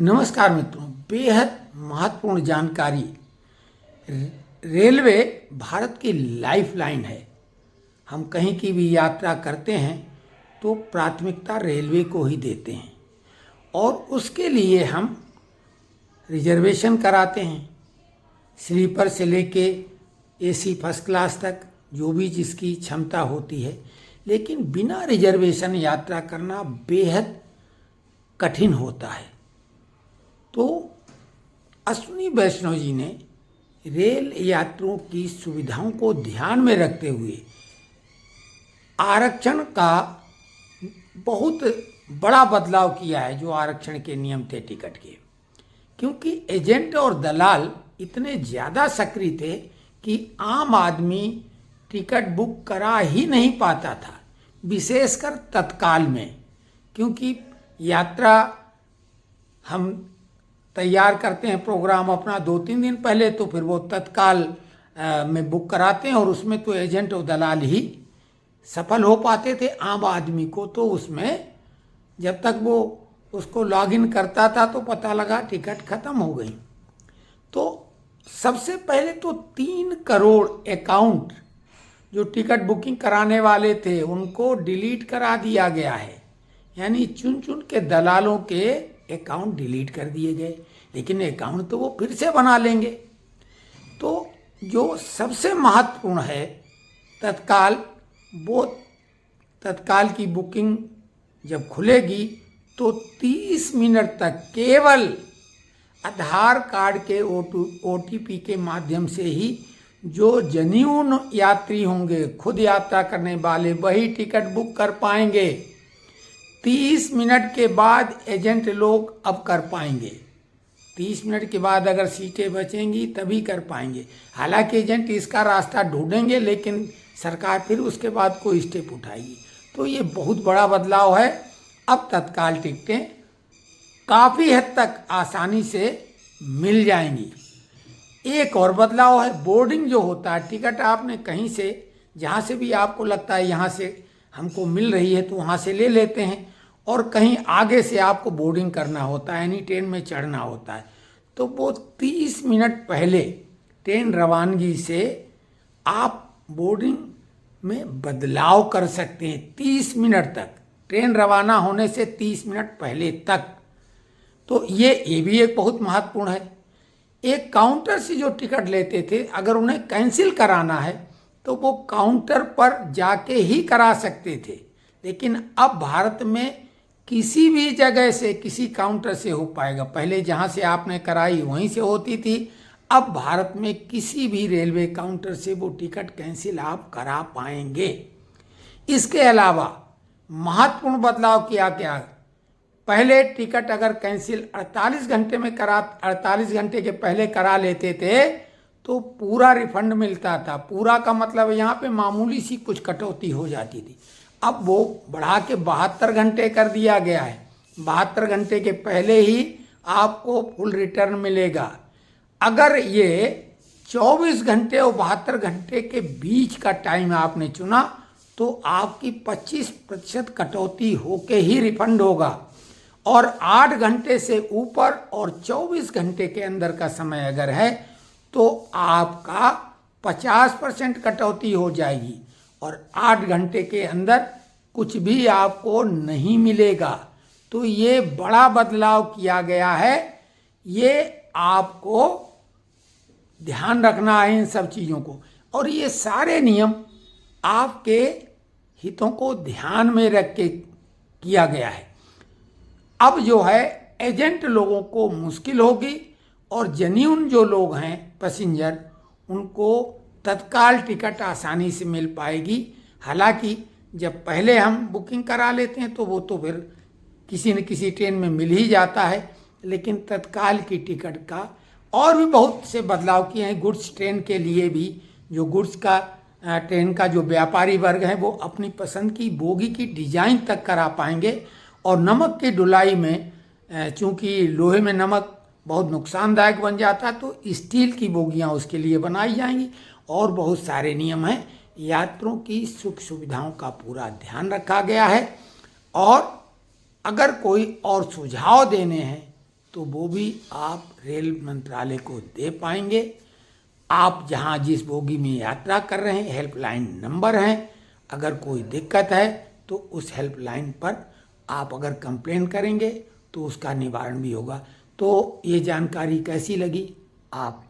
नमस्कार मित्रों, बेहद महत्वपूर्ण जानकारी। रेलवे भारत की लाइफलाइन है। हम कहीं की भी यात्रा करते हैं तो प्राथमिकता रेलवे को ही देते हैं और उसके लिए हम रिजर्वेशन कराते हैं, स्लीपर से लेके एसी फर्स्ट क्लास तक, जो भी जिसकी क्षमता होती है। लेकिन बिना रिजर्वेशन यात्रा करना बेहद कठिन होता है। तो अश्विनी वैष्णव जी ने रेल यात्रियों की सुविधाओं को ध्यान में रखते हुए आरक्षण का बहुत बड़ा बदलाव किया है। जो आरक्षण के नियम थे टिकट के, क्योंकि एजेंट और दलाल इतने ज़्यादा सक्रिय थे कि आम आदमी टिकट बुक करा ही नहीं पाता था, विशेषकर तत्काल में। क्योंकि यात्रा हम तैयार करते हैं प्रोग्राम अपना 2-3 दिन पहले, तो फिर वो तत्काल में बुक कराते हैं और उसमें तो एजेंट और दलाल ही सफल हो पाते थे। आम आदमी को तो उसमें जब तक वो उसको लॉगिन करता था तो पता लगा टिकट खत्म हो गई। तो सबसे पहले तो 3 करोड़ अकाउंट जो टिकट बुकिंग कराने वाले थे उनको डिलीट करा दिया गया है। यानी चुन चुन के दलालों के अकाउंट डिलीट कर दिए गए, लेकिन अकाउंट तो वो फिर से बना लेंगे। तो जो सबसे महत्वपूर्ण है तत्काल, वो तत्काल की बुकिंग जब खुलेगी तो 30 मिनट तक केवल आधार कार्ड के OTP के माध्यम से ही जो जेन्युइन यात्री होंगे, खुद यात्रा करने वाले, वही टिकट बुक कर पाएंगे। 30 मिनट के बाद एजेंट लोग अब कर पाएंगे। 30 मिनट के बाद अगर सीटें बचेंगी तभी कर पाएंगे। हालांकि एजेंट इसका रास्ता ढूंढेंगे, लेकिन सरकार फिर उसके बाद कोई स्टेप उठाएगी। तो ये बहुत बड़ा बदलाव है। अब तत्काल टिकटें काफ़ी हद तक आसानी से मिल जाएंगी। एक और बदलाव है, बोर्डिंग जो होता है, टिकट आपने कहीं से, जहाँ से भी आपको लगता है यहाँ से हमको मिल रही है तो वहाँ से ले लेते हैं, और कहीं आगे से आपको बोर्डिंग करना होता है, यानी ट्रेन में चढ़ना होता है, तो वो 30 मिनट पहले ट्रेन रवानगी से आप बोर्डिंग में बदलाव कर सकते हैं। 30 मिनट तक, ट्रेन रवाना होने से 30 मिनट पहले तक। तो ये भी एक बहुत महत्वपूर्ण है। एक काउंटर से जो टिकट लेते थे, अगर उन्हें कैंसिल कराना है तो वो काउंटर पर जाके ही करा सकते थे। लेकिन अब भारत में किसी भी जगह से, किसी काउंटर से हो पाएगा। पहले जहाँ से आपने कराई वहीं से होती थी, अब भारत में किसी भी रेलवे काउंटर से वो टिकट कैंसिल आप करा पाएंगे। इसके अलावा महत्वपूर्ण बदलाव किया गया। पहले टिकट अगर कैंसिल 48 घंटे में 48 घंटे के पहले करा लेते थे तो पूरा रिफंड मिलता था। पूरा का मतलब यहाँ पे मामूली सी कुछ कटौती हो जाती थी। अब वो बढ़ा के 72 घंटे कर दिया गया है। 72 घंटे के पहले ही आपको फुल रिटर्न मिलेगा। अगर ये 24 घंटे और 72 घंटे के बीच का टाइम आपने चुना तो आपकी 25% कटौती होके ही रिफंड होगा। और 8 घंटे से ऊपर और 24 घंटे के अंदर का समय अगर है तो आपका 50% कटौती हो जाएगी, और 8 घंटे के अंदर कुछ भी आपको नहीं मिलेगा। तो ये बड़ा बदलाव किया गया है। ये आपको ध्यान रखना है इन सब चीज़ों को, और ये सारे नियम आपके हितों को ध्यान में रख के किया गया है। अब जो है एजेंट लोगों को मुश्किल होगी, और जेन्युइन जो लोग हैं पैसेंजर, उनको तत्काल टिकट आसानी से मिल पाएगी। हालांकि जब पहले हम बुकिंग करा लेते हैं तो वो तो फिर किसी न किसी ट्रेन में मिल ही जाता है, लेकिन तत्काल की टिकट का और भी बहुत से बदलाव किए हैं। गुड्स ट्रेन के लिए भी, जो गुड्स का ट्रेन का जो व्यापारी वर्ग है वो अपनी पसंद की बोगी की डिजाइन तक करा पाएंगे। और नमक की ढुलाई में, चूँकि लोहे में नमक बहुत नुकसानदायक बन जाता है, तो स्टील की बोगियां उसके लिए बनाई जाएंगी। और बहुत सारे नियम हैं। यात्रियों की सुख सुविधाओं का पूरा ध्यान रखा गया है। और अगर कोई और सुझाव देने हैं तो वो भी आप रेल मंत्रालय को दे पाएंगे। आप जहां जिस बोगी में यात्रा कर रहे हैं, हेल्पलाइन नंबर हैं, अगर कोई दिक्कत है तो उस हेल्पलाइन पर आप अगर कंप्लेन करेंगे तो उसका निवारण भी होगा। तो ये जानकारी कैसी लगी, आप